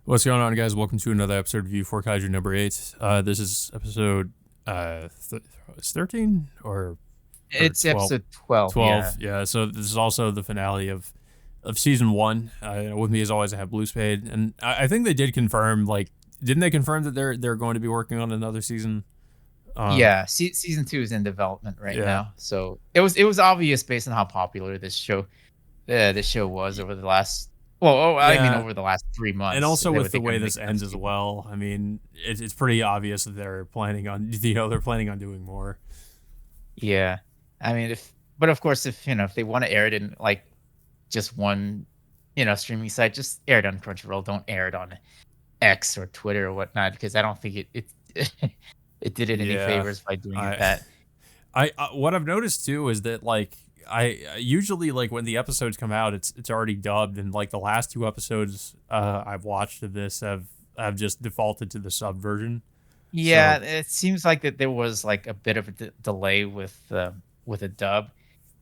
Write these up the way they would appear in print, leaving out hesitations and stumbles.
What's going on, guys? Welcome to another episode of View for Kaiju number 8. This is episode it's 13 or It's 12? episode 12, 12, yeah. yeah. So this is also the finale of season 1. With me, as always, I have Blue Spade. And I think they did confirm, like, didn't they confirm that they're going to be working on another season? Um, Yeah, season 2 is in development right yeah. now. So it was obvious based on how popular this show was over the last I mean Yeah. over the last 3 And months. also They with were the they way gonna make this another ends as season. well. I mean, it's pretty obvious that they're planning on, they're planning on doing more. Yeah. I mean, but of course, if they wanna air it in, like, just one, streaming site, just air it on Crunchyroll, don't air it on X or Twitter or whatnot, because I don't think it it did it any Yeah. favors by doing it I that. I what I've noticed too is that like I usually like when the episodes come out, it's already dubbed, and like the last two episodes I've watched of this have just defaulted to the sub version. Yeah, So it seems like that there was, like, a bit of a delay with a dub.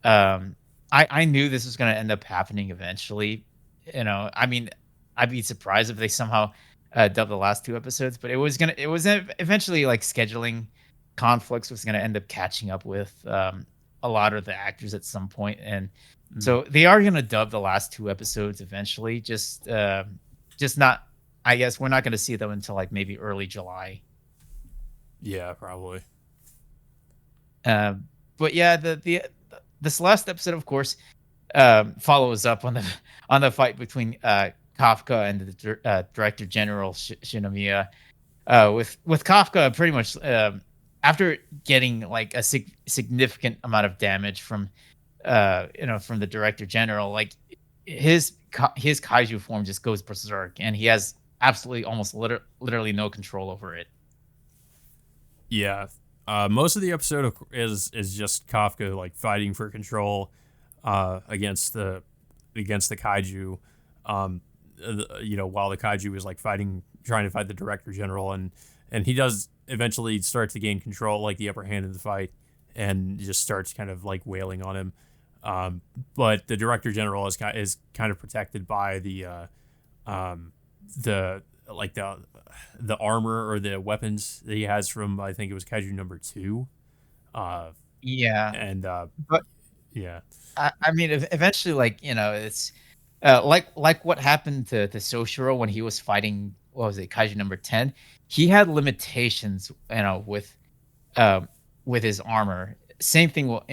I knew this was gonna end up happening eventually, I mean, I'd be surprised if they somehow, dubbed the last 2 episodes, but it was eventually, like, scheduling conflicts was gonna end up catching up with, a lot of the actors at some point, and mm, so they are gonna dub the last 2 episodes eventually, just not I guess we're not gonna see them until, like, maybe early July. yeah, probably. Um, but yeah, this last episode, of course, follows up on the on the fight between Kafka and the Director General Shinomiya. With Kafka, pretty much after getting like a significant amount of damage from from the Director General, like his kaiju form just goes berserk, and he has absolutely almost literally no control over it. Yeah. Most of the episode is just Kafka like fighting for control against the kaiju. While the kaiju is like trying to fight the director general, and he does eventually start to gain control, like the upper hand in the fight, and just starts kind of like wailing on him. But the director general is kind of protected by um, the like the armor or the weapons that he has from, I think it was Kaiju number 2. Uh, Yeah, and but yeah, I mean, eventually, like it's like what happened to Soshiro when he was fighting. What was it, Kaiju number 10? He had limitations, um, with his armor. Same thing will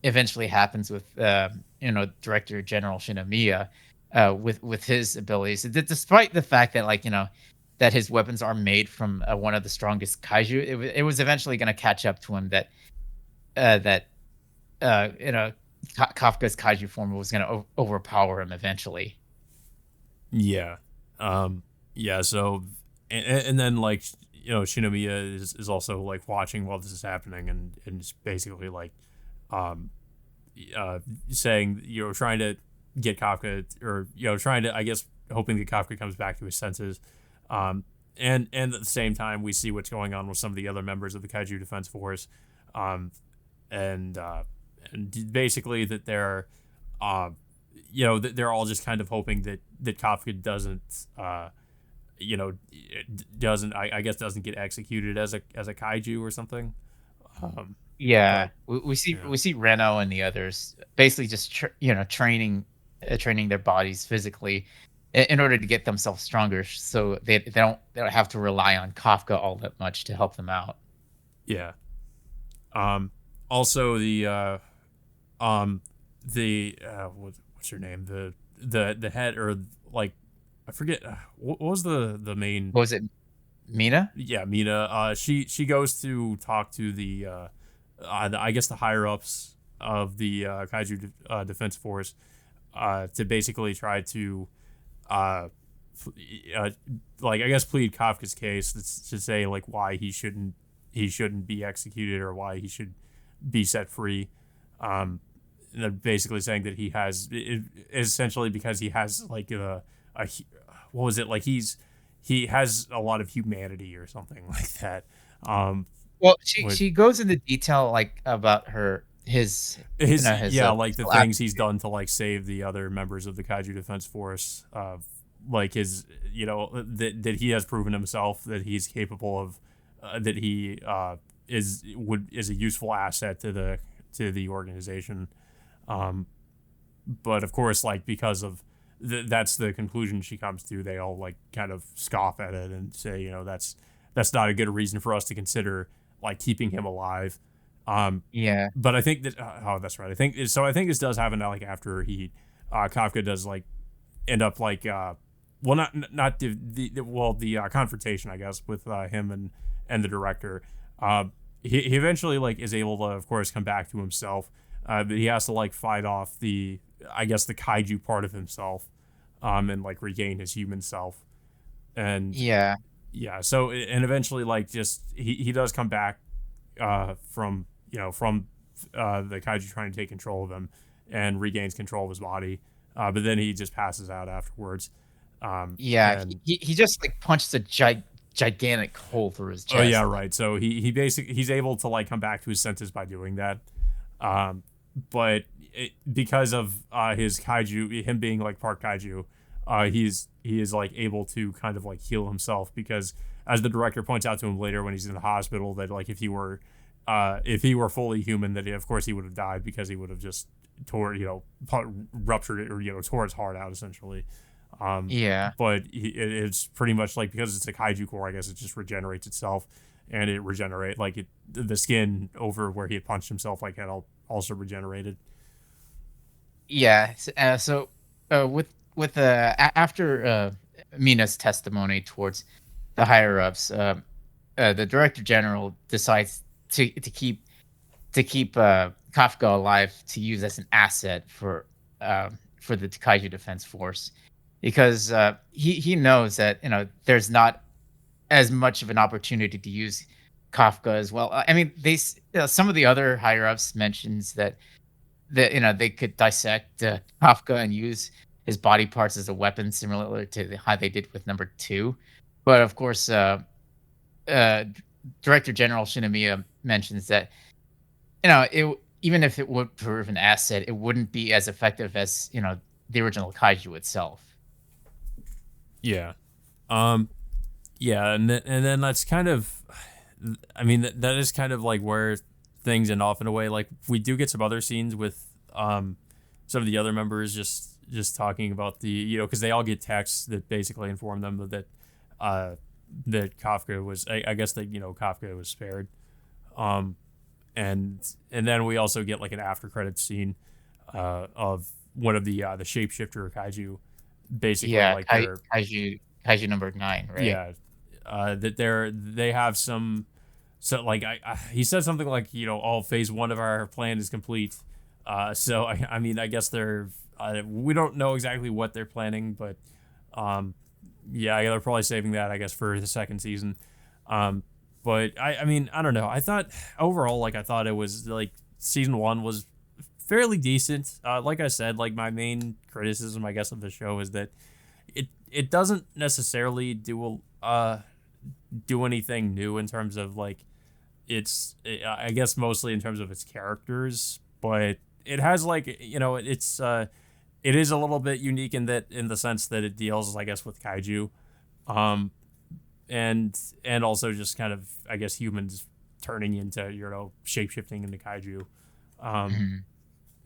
eventually happens with Director General Shinomiya, with his abilities. Despite the fact that that his weapons are made from one of the strongest kaiju, it was eventually going to catch up to him that uh, you know, Kafka's kaiju form was going to overpower him eventually. yeah, um, yeah. So and then like Shinomiya is also like watching while this is happening, and just basically like um saying, trying to get Kafka, or trying to, I guess, hoping that Kafka comes back to his senses. And at the same time, we see what's going on with some of the other members of the Kaiju Defense Force, um, and basically that uh, they're all just kind of hoping that Kafka you know, doesn't, I guess, doesn't get executed as a kaiju or something. Um, Yeah, but we see yeah, we see Reno and the others basically just training their bodies physically in order to get themselves stronger, so they don't have to rely on Kafka all that much to help them out. yeah. Um, Also um, what's her name? The head, or like, I forget, what was the main. What was it, Mina? Yeah, Mina. She goes to talk to I guess the higher ups of the Kaiju Defense Force, to basically try to uh, uh, like, I guess, plead Kafka's case, to say like why he shouldn't be executed, or why he should be set free. Um, and they're basically saying that he has essentially, because he has like a what was it, like, he has a lot of humanity or something like that. Um, Well, she with she goes into detail, like, about his yeah, like the physical things he's aptitude. done to like save the other members of the Kaiju Defense Force, like his, that he has proven himself that he's capable of, that he is a useful asset to the organization. Um, but of course, like because of that's the conclusion she comes to, they all like kind of scoff at it and say, that's not a good reason for us to consider like keeping him alive. Um, Yeah. but I think that oh, that's right. I think so. I think this does happen like after Kafka does like end up like well not the confrontation I guess with him and the director. He eventually like is able to of course come back to himself, but he has to like fight off the I guess the kaiju part of himself, and like regain his human self. And Yeah. yeah, so and eventually like just he does come back from from the kaiju trying to take control of him and regains control of his body, but then he just passes out afterwards. Yeah, And he just, like, punched a gigantic hole through his oh yeah, chest. right. So he basically he's able to like come back to his senses by doing that. Um, but because of his kaiju, him being like part kaiju, he is like able to kind of like heal himself because as the director points out to him later when he's in the hospital that like if he were fully human that of course he would have died because he would have just tore ruptured it or tore his heart out essentially. Um, Yeah. but it's pretty much like because it's a kaiju core, I guess it just regenerates itself, and it regenerate like the skin over where he had punched himself like had also regenerated. Yeah, with, after, Mina's testimony towards the higher ups, the director general decides to keep Kafka alive to use as an asset for the Kaiju Defense Force, because he knows that there's not as much of an opportunity to use Kafka as well. I mean, some of the other higher ups mentions that they could dissect Kafka and use his body parts as a weapon, similar to how they did with number two. But of course, uh, Director General Shinomiya mentions that even if it would prove an asset, it wouldn't be as effective as the original kaiju itself. Yeah. Um, yeah, and then that's kind of, I mean, that is kind of like where things end off in a way. Like we do get some other scenes with some of the other members just talking about the because they all get texts that basically inform them that uh that Kafka was I guess that Kafka was spared. Um, and then we also get like an after credits scene of one of the shapeshifter kaiju, basically Yeah, like they're kaiju number 9, right? yeah, that they have some. So like he said something like all phase one of our plan is complete. So I mean I guess they're we don't know exactly what they're planning, but um, yeah, they're probably saving that I guess for the second season. Um, but I mean I don't know. I thought overall like I thought it was like season one was fairly decent. Like I said, like my main criticism I guess of the show is that it doesn't necessarily do anything new in terms of like I guess mostly in terms of its characters, but it has like it is a little bit unique in the sense that it deals I guess with kaiju, um, and also just kind of I guess humans turning into shape shifting into kaiju, um, Mhm.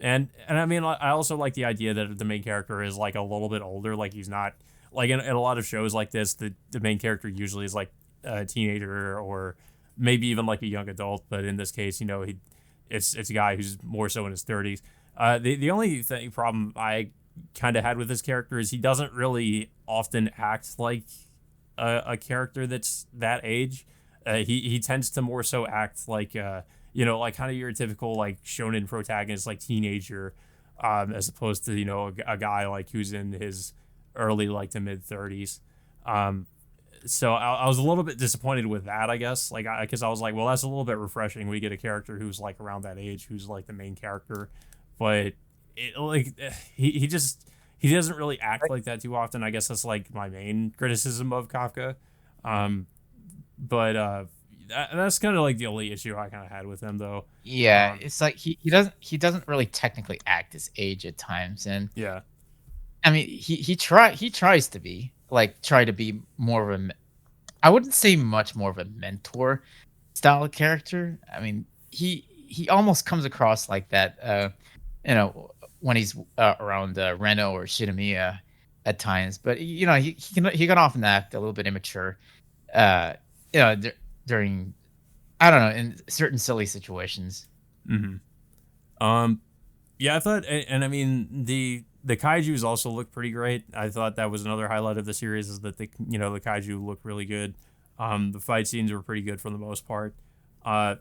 and I mean I also like the idea that the main character is like a little bit older, like he's not like in a lot of shows like this the main character usually is like a teenager or maybe even like a young adult, but in this case, it's a guy who's more so in his 30s. The only problem I kind of had with this character is he doesn't really often act like a character that's that age. He tends to more so act like like kind of your typical like shonen protagonist, like teenager, as opposed to a guy like who's in his early like to mid 30s. Um, so I was a little bit disappointed with that, I guess. Like, because I was like, well, that's a little bit refreshing. We get a character who's like around that age, who's like the main character, but he just he doesn't really act like that too often. I guess that's like my main criticism of Kafka. Um, but that's kind of like the only issue I kind of had with him, though. Yeah, Um, it's like he doesn't really technically act his age at times, yeah, I mean, he tries to be like try to be more of a I wouldn't say much more of a mentor style of character. I mean, he almost comes across like that, you know, when he's around Reno or Shinomiya at times. But you know, he can often act a little bit immature, uh, you know, during I don't know in certain silly situations. Hmm. Um, yeah, I thought, and I mean the kaiju's also look pretty great. I thought that was another highlight of the series is that the kaiju look really good. The fight scenes were pretty good for the most part.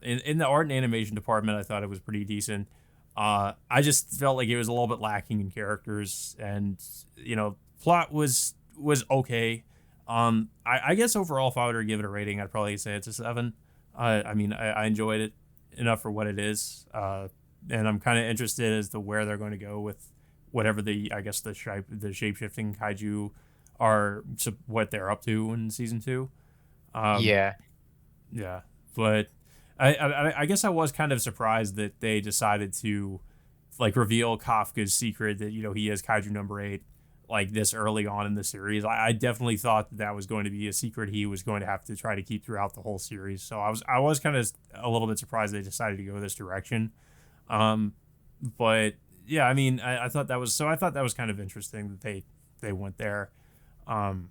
In the art and animation department, I thought it was pretty decent. I just felt like it was a little bit lacking in characters, and plot was okay. I guess overall, if I were to give it a rating, I'd probably say it's a 7. I mean, I enjoyed it enough for what it is. And I'm kind of interested as to where they're going to go with whatever the shape shifting kaiju are, what they're up to in season 2. Um, Yeah, yeah, but I guess I was kind of surprised that they decided to like reveal Kafka's secret that he is kaiju number 8 like this early on in the series. I definitely thought that was going to be a secret he was going to have to try to keep throughout the whole series. So I was kind of a little bit surprised they decided to go this direction. Um, but yeah, I mean, I thought that was kind of interesting that they went there. Um,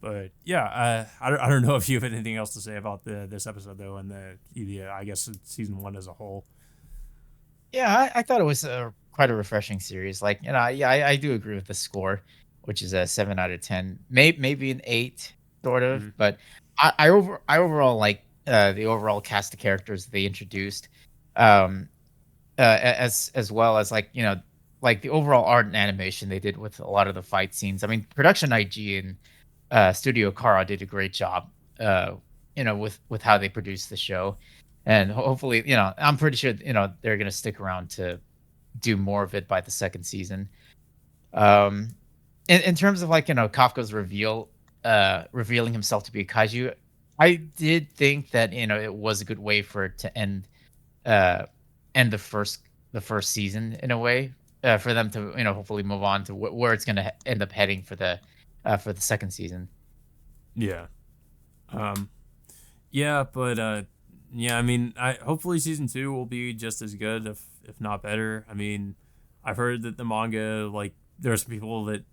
but yeah, I don't know if you have anything else to say about this episode though, and I guess season 1 as a whole. yeah, I thought it was a quite a refreshing series. Like, you know, yeah, I do agree with the score, which is a 7 out of 10, maybe an 8, sort of. Mm-hmm. But I overall like the overall cast of characters they introduced. Um, as well as like like the overall art and animation they did with a lot of the fight scenes. I mean, production IG and Studio Kara did a great job. Uh, with how they produced the show, and hopefully, I'm pretty sure they're gonna stick around to do more of it by the second season. Um, in terms of like Kafka's revealing himself to be a kaiju, I did think that it was a good way for it to uh end the first season in a way, for them to hopefully move on to where it's going to end up heading for the second season. Yeah. Um, yeah, but yeah, I mean, I hopefully season 2 will be just as good, if not better. I mean, I've heard that the manga, like, there's people that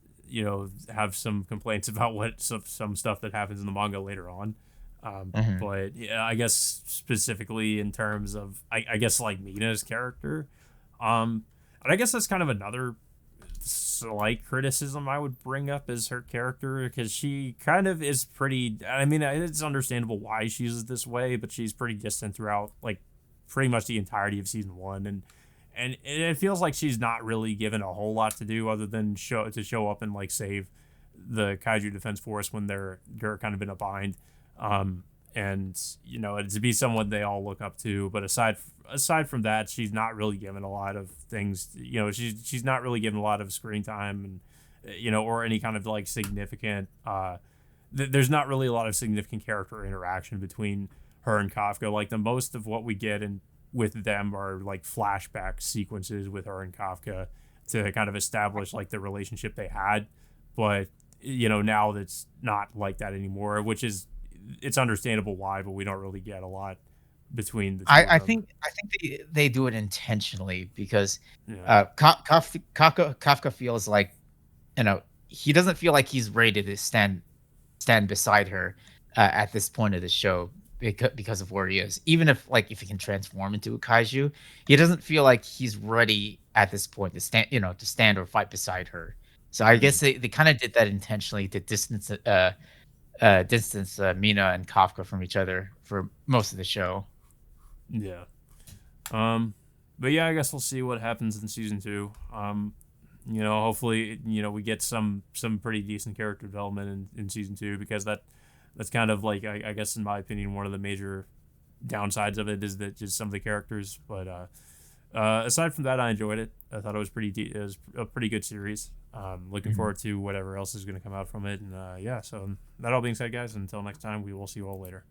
have some complaints about some stuff that happens in the manga later on. Hmm. But yeah, I guess specifically in terms of I guess like Mina's character, and I guess that's kind of another slight criticism I would bring up is her character because she kind of is pretty. I mean, it's understandable why she's this way, but she's pretty distant throughout like pretty much the entirety of season 1, and it feels like she's not really given a whole lot to do other than show up and like save the Kaiju Defense Force when they're kind of in a bind. Um, and to be someone they all look up to, but aside from that, she's not really given a lot of things. She's not really given a lot of screen time, and or any kind of like significant. There's not really a lot of significant character interaction between her and Kafka. Like the most of what we get in with them are like flashback sequences with her and Kafka to kind of establish like the relationship they had, but now that's not like that anymore, which is it's understandable why, but we don't really get a lot between the two of them. I think they do it intentionally because Yeah. Kafka feels like he doesn't feel like he's ready to stand beside her at this point of the show because of where he is. Even if he can transform into a kaiju, he doesn't feel like he's ready at this point to stand or fight beside her. So I Mm. guess they kind of did that intentionally to distance Mina and Kafka from each other for most of the show. Yeah. Um, but yeah, I guess we'll see what happens in season 2. Hopefully, we get some pretty decent character development in season 2 because that's kind of like I guess in my opinion one of the major downsides of it is that just some of the characters. But aside from that, I enjoyed it. I thought it was a pretty good series. Looking Mhm. forward to whatever else is going to come out from it. And yeah, so that all being said, guys, until next time, we will see you all later.